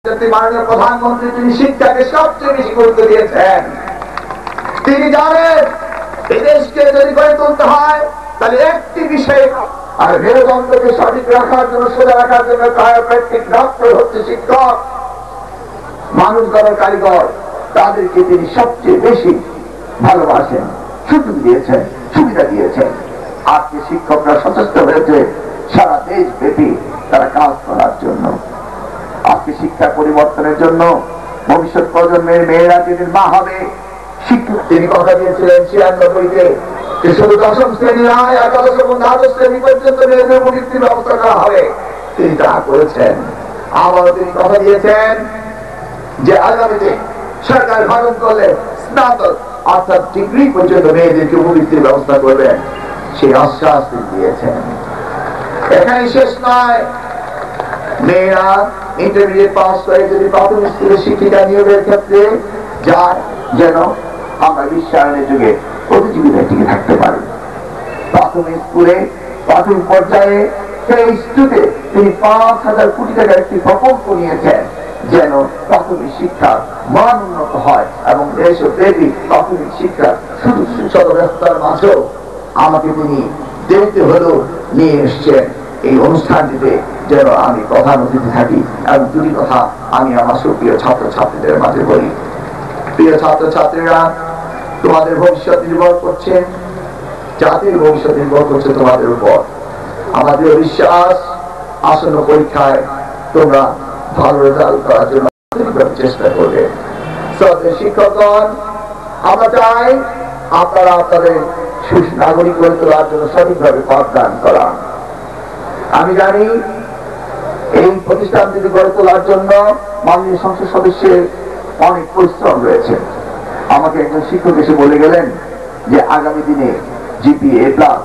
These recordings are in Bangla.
মাননীয় প্রধানমন্ত্রী তিনি শিক্ষাকে সবচেয়ে বেশি গুরুত্ব দিয়েছেন। তিনি জানেন এই দেশকে যদি গড়ে তুলতে হয় তাহলে একটি বিষয় আর মেরুদণ্ডকে সঠিক রাখার জন্য, সোজা রাখার জন্য কায়োপ্র্যাকটিক ডক্টর হচ্ছে শিক্ষক, মানুষ গড়ার কারিগর। তাদেরকে তিনি সবচেয়ে বেশি ভালোবাসেন, সুযোগ দিয়েছেন, সুবিধা দিয়েছেন। আজকে শিক্ষকরা সচেষ্ট হয়েছে সারা দেশ ব্যাপী তারা কাজ করার জন্য। আজকে শিক্ষা পরিবর্তনের জন্য ভবিষ্যৎ প্রজন্মের মেয়েরা যেদিন মা হবে, শিক্ষক তিনি কথা দিয়েছিলেন 96-তে যে শুধু দশম শ্রেণী নয়, একাদশ এবং দ্বাদশ শ্রেণী পর্যন্ত মেয়েদের উপযুক্ত ব্যবস্থা করা হবে। তিনি তা করেছেন। আবারও তিনি কথা দিয়েছেন যে আগামীতে সরকার গঠন করলে স্নাতক অর্থাৎ ডিগ্রি পর্যন্ত মেয়েদেরকে উপযুক্ত ব্যবস্থা করবেন, সেই আশ্বাস তিনি দিয়েছেন। এখানে শেষ নয়, মেয়েরা ইন্টারমিডিয়েট পাস করে যদি প্রাথমিক স্কুলের শিক্ষিকা নিয়োগের ক্ষেত্রে যায়, যেন আমরা বিশ্বায়নের যুগে প্রতিযোগিতায় টিকে থাকতে পারি। প্রাথমিক স্কুলে প্রাথমিক পর্যায়ে সেই ইস্যুতে তিনি 5,000 কোটি টাকার একটি প্রকল্প নিয়েছেন, যেন প্রাথমিক শিক্ষার মান উন্নত হয় এবং দেশব্যাপী প্রাথমিক শিক্ষার শুধু শত ব্যস্ততার মাঝেও আমাকে তিনি দেখতে হলেও নিয়ে এসছেন এই অনুষ্ঠানটিতে, যেন আমি প্রধান অতিথি থাকি। এবং দুটি কথা আমি আমার সুপ্রিয় ছাত্রছাত্রীদের মাঝে বলি। প্রিয় ছাত্রছাত্রীরা, তোমাদের ভবিষ্যৎ নির্ভর করছে, জাতির ভবিষ্যৎ নির্ভর করছে তোমাদের উপর। আমাদের বিশ্বাস আসন্ন পরীক্ষায় তোমরা ভালো রেজাল্ট করার জন্য চেষ্টা করবে। শিক্ষকগণ, আমরা চাই আপনারা আপনাদের সুনাগরিক গড়ে তোলার জন্য সঠিকভাবে পাঠদান করা। আমি জানি এই প্রতিষ্ঠানটি গড়ে তোলার জন্য মাননীয় সংসদ সদস্যের অনেক পরিশ্রম রয়েছে। আমাকে একজন শিক্ষক এসে বলে গেলেন যে আগামী দিনে জিপিএ প্লাস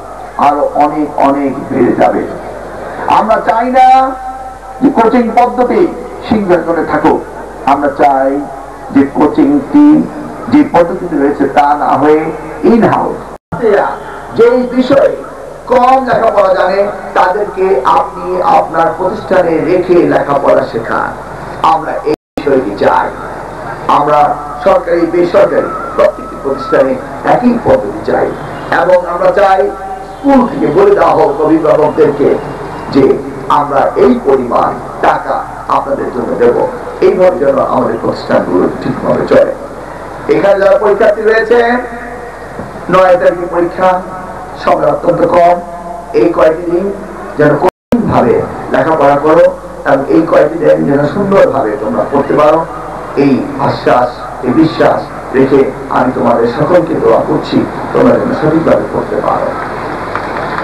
আরো অনেক অনেক বেড়ে যাবে। আমরা চাই না যে কোচিং পদ্ধতি সিংহাসনে থাকুক, আমরা চাই যে কোচিংটি যে পদ্ধতিতে রয়েছে তা না হয়ে ইন হাউস, যে বিষয়ে কম লেখাপড়া জানে তাদেরকে আপনি আপনার প্রতিষ্ঠানে রেখে লেখাপড়া শেখান। আমরা এই বিষয়টি চাই। আমরা সরকারি বেসরকারি প্রত্যেকটি প্রতিষ্ঠানে একই পদ্ধতি চাই এবং আমরা চাই স্কুল থেকে বলে দেওয়া হোক অভিভাবকদেরকে যে আমরা এই পরিমাণ টাকা আপনাদের জন্য দেব। এইভাবে যেন আমাদের প্রতিষ্ঠানগুলো ঠিকভাবে চলে। এখানে যারা পরীক্ষার্থী রয়েছে, 9 তারিখে পরীক্ষা, সময় অত্যন্ত কম। এই কয়েকটি দিন যেন কঠিনভাবে লেখাপড়া করো এবং এই কয়েকটি দিন যেন সুন্দরভাবে তোমরা পড়তে পারো, এই আশ্বাস, এই বিশ্বাস রেখে আমি তোমাদের সকলকে দোয়া করছি তোমরা যেন সঠিকভাবে পড়তে পারো।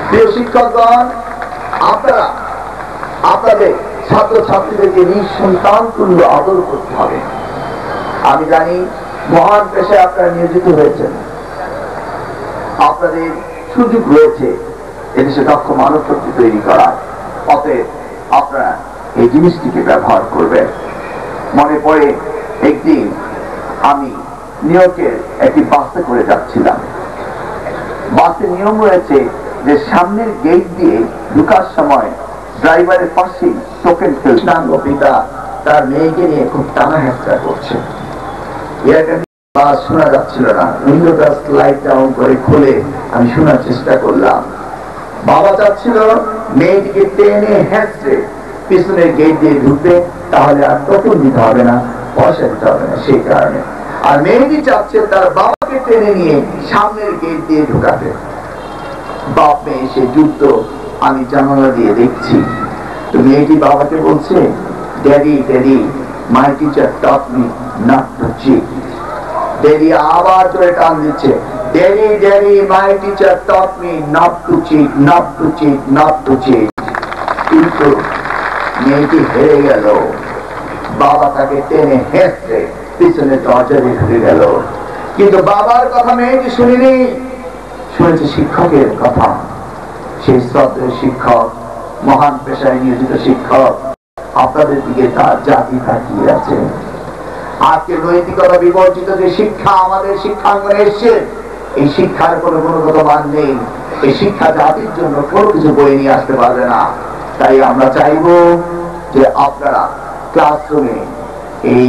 প্রিয় শিক্ষকগণ, আপনারা আপনাদের ছাত্রছাত্রীদেরকে নিঃসন্তান তুল্য আদর করতে হবে। আমি জানি মহান পেশায় আপনারা নিয়োজিত হয়েছেন, আপনাদের সুযোগ রয়েছে এদেশে দক্ষ মানব শক্তি তৈরি করার। অতএব আপনারা এই জিনিসটিকে ব্যবহার করবেন। মনে পড়ে একদিন আমি নিউ ইয়র্কের একটি বাসে করে যাচ্ছিলাম। বাসের নিয়ম রয়েছে যে সামনের গেট দিয়ে ঢুকার সময় ড্রাইভারের পাশে টোকেন কৃষ্ণাঙ্গ পিতা তার মেয়েকে নিয়ে খুব টানা হেঁচড়া করছে। শোনা যাচ্ছিল না, উইন্ডোটা স্লাইড ডাউন করে খুলে আমি শোনার চেষ্টা করলাম। বাবা চাচ্ছিল মেয়েটিকে টেনে হেঁচড়ে পিছনের গেট দিয়ে ঢুকবে, তাহলে আর টোকেন দিতে হবে না, পয়সা দিতে হবে না, সেই কারণে। আর মেয়েটি চাচ্ছে তার বাবাকে টেনে নিয়ে সামনের গেট দিয়ে ঢুকাতে। বাপ মেয়ে এসে যুক্ত, আমি জানালা দিয়ে দেখছি। তো মেয়েটি বাবাকে বলছে, daddy daddy my teacher taught me not to cheat. Daddy আবার জোরে টান দিচ্ছে, daddy daddy my teacher taught me not to cheat, not to cheat, not to cheat. কিন্তু মেয়েটি হেরে গেল। বাবা তাকে টেনে হেঁচড়ে পিছনে দরজা দিয়ে ঢুকে গেল। কিন্তু বাবার কথা মেয়েটি শুনিনি, শুনেছে শিক্ষকের কথা। সেই শ্রদ্ধেয় শিক্ষক, মহান পেশায় নিয়োজিত শিক্ষক, আপনাদের দিকে তার জাতি তাকিয়ে আছে। আজকে নৈতিকতা বিবর্জিত যে শিক্ষা আমাদের শিক্ষাঙ্গনে এসছে, এই শিক্ষার কোনো গুণগত মান নেই। এই শিক্ষা জাতির জন্য কোনো কিছু বয়ে নিয়ে আসতে পারবে না। তাই আমরা চাইব যে আপনারা ক্লাসরুমে এই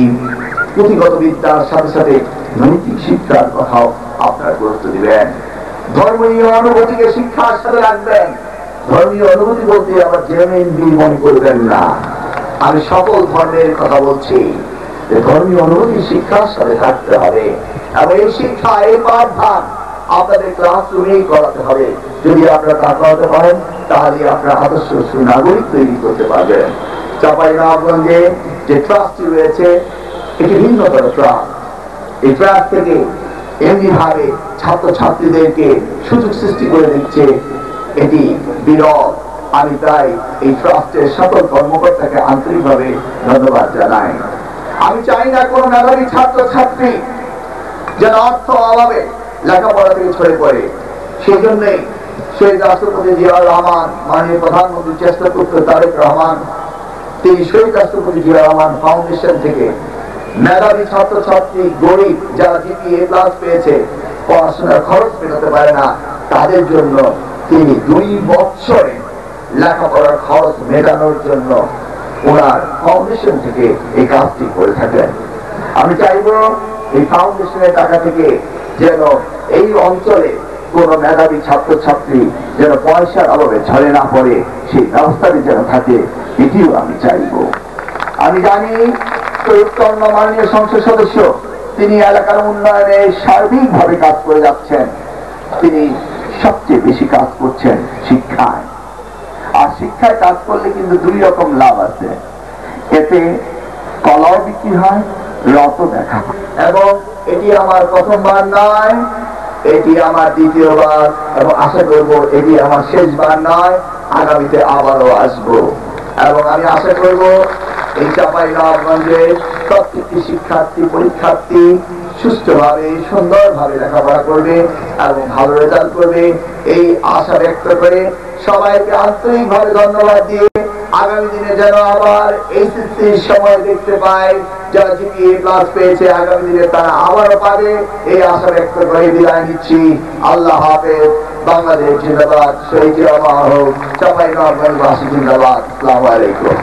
পুঁথিগত বিদ্যার সাথে সাথে নৈতিক শিক্ষার কথাও আপনারা গুরুত্ব দিবেন। ধর্মীয় অনুভূতিকে শিক্ষার সাথে রাখবেন। ধর্মীয় অনুভূতি বলতে আবার জেনুইন বিল মনে করবেন না। আমি সকল ধর্মের কথা বলছি যে ধর্মীয় অনুভূতি শিক্ষার সাথে থাকতে হবে এবং এই শিক্ষা এই পাঠদান আপনাদের ক্লাসরুমেই করাতে হবে। যদি আপনারা তা করাতে পারেন তাহলে আপনারা আদর্শ সুনাগরিক তৈরি করতে পারবেন। চাঁপাইনবাবগঞ্জে যে ট্রাস্টটি রয়েছে এটি ভিন্নতর ট্রাস্ট। এই ট্রাস্ট থেকে এমনি ভাবে ছাত্রছাত্রীদেরকে সুযোগ সৃষ্টি করে দিচ্ছে, এটি বিরল। আমি তাই এই ট্রাস্টের সকল কর্মকর্তাকে আন্তরিকভাবে ধন্যবাদ জানাই। আমি চাই না কোন মেধাবী ছাত্রছাত্রী যেন অর্থ অভাবে লেখাপড়া থেকে ছড়ে পড়ে। সেই জন্যই শহীদ রাষ্ট্রপতি জিয়াউর রহমান, মাননীয় প্রধানমন্ত্রী চেষ্টা করতে তারেক রহমান, তিনি শহীদ রাষ্ট্রপতি জিয়াউর রহমান ফাউন্ডেশন থেকে মেধাবী ছাত্রছাত্রী, গরিব যারা জিপিএ প্লাস পেয়েছে, পড়াশোনার খরচ মেটাতে পারে না, তাদের জন্য তিনি 2 বছরে লেখাপড়ার খরচ মেটানোর জন্য ওনার ফাউন্ডেশন থেকে এই কাজটি করে থাকেন। আমি চাইব এই ফাউন্ডেশনের টাকা থেকে যেন এই অঞ্চলে কোন মেধাবী ছাত্রছাত্রী যেন পয়সার অভাবে ঝরে না পড়ে, সেই ব্যবস্থাটি যেন থাকে, এটিও আমি চাইব। আমি জানি উত্তন্ন মাননীয় সংসদ সদস্য তিনি এলাকার উন্নয়নে সার্বিকভাবে কাজ করে যাচ্ছেন। তিনি সবচেয়ে বেশি কাজ করছেন শিক্ষায়। আর শিক্ষায় কাজ করলে কিন্তু 2 রকম লাভ আছে। এতে কলাও বিক্রি হয়, রত দেখা। এবং এটি আমার প্রথমবার নয়, এটি আমার দ্বিতীয়বার, এবং আশা করব এটি আমার শেষবার নয়, আগামীতে আবারও আসবো। এবং আমি আশা করব এই চাঁপাইনবাবগঞ্জে প্রত্যেকটি শিক্ষার্থী পরীক্ষার্থী সুষ্ঠুভাবে সুন্দরভাবে লেখাপড়া করবে এবং ভালো রেজাল্ট করবে, এই আশা ব্যক্ত করে সবাইকে আন্তরিকভাবে ধন্যবাদ দিয়ে আগামী দিনে যেন আবার এইচএসসির সময় দেখতে পাই যারা জিপিএ প্লাস পেয়েছে, আগামী দিনে তারা আবারও পাবে, এই আশা ব্যক্ত করে বিদায় নিচ্ছি। আল্লাহ হাফেজ। বাংলাদেশ জিন্দাবাদ। শহীদ জিয়া মরহুম। চাঁপাইনবাবগঞ্জবাসী জিন্দাবাদ। আসসালামু আলাইকুম।